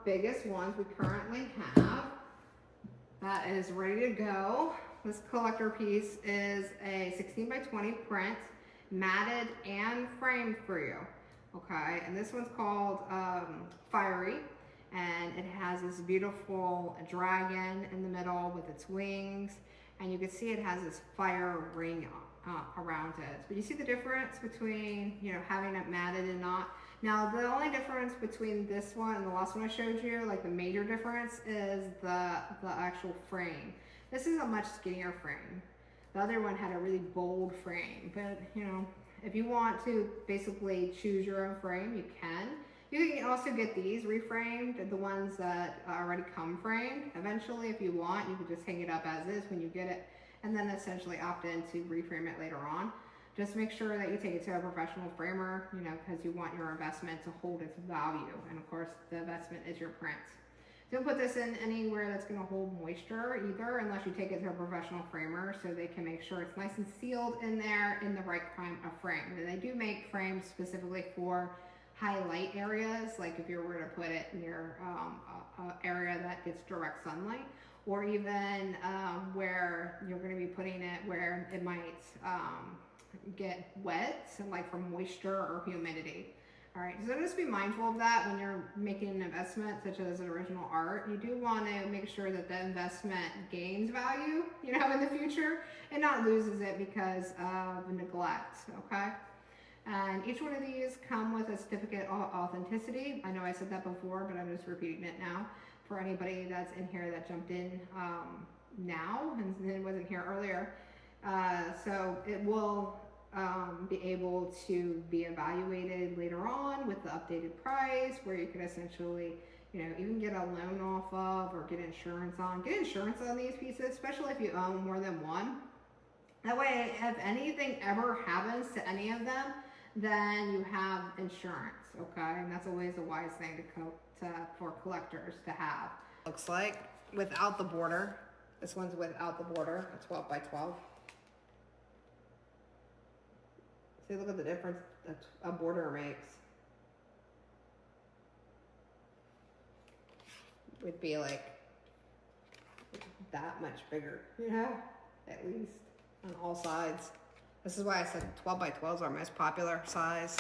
biggest ones we currently have that is ready to go. This collector piece is a 16 by 20 print, matted and framed for you. Okay, and this one's called Fiery, and it has this beautiful dragon in the middle with its wings, and you can see it has this fire ring around it. But you see the difference between, you know, having it matted and not. Now, the only difference between this one and the last one I showed you, like the major difference, is the actual frame. This is a much skinnier frame. The other one had a really bold frame, but you know, if you want to basically choose your own frame, you can. You can also get these reframed, the ones that already come framed. Eventually, if you want, you can just hang it up as is when you get it, and then essentially opt in to reframe it later on. Just make sure that you take it to a professional framer, you know, because you want your investment to hold its value. And of course, the investment is your print. Don't put this in anywhere that's going to hold moisture either, unless you take it to a professional framer so they can make sure it's nice and sealed in there in the right kind of frame. And they do make frames specifically for highlight areas, like if you were to put it near an area that gets direct sunlight, or even where you're going to be putting it where it might get wet, so like from moisture or humidity. All right, so just be mindful of that when you're making an investment such as an original art. You do want to make sure that the investment gains value, you know, in the future, and not loses it because of neglect, okay? And each one of these come with a certificate of authenticity. I know I said that before, but I'm just repeating it now for anybody that's in here that jumped in now and wasn't here earlier. So it will be able to be evaluated later on with the updated price, where you could essentially, you know, even get a loan off of or get insurance on. Get insurance on these pieces, especially if you own more than one. That way, if anything ever happens to any of them, then you have insurance, okay? And that's always a wise thing for collectors to have. Looks like without the border. This one's without the border, a 12 by 12. See, look at the difference that a border makes. Would be like that much bigger, you know, at least on all sides. This is why I said 12 by 12s are our most popular size.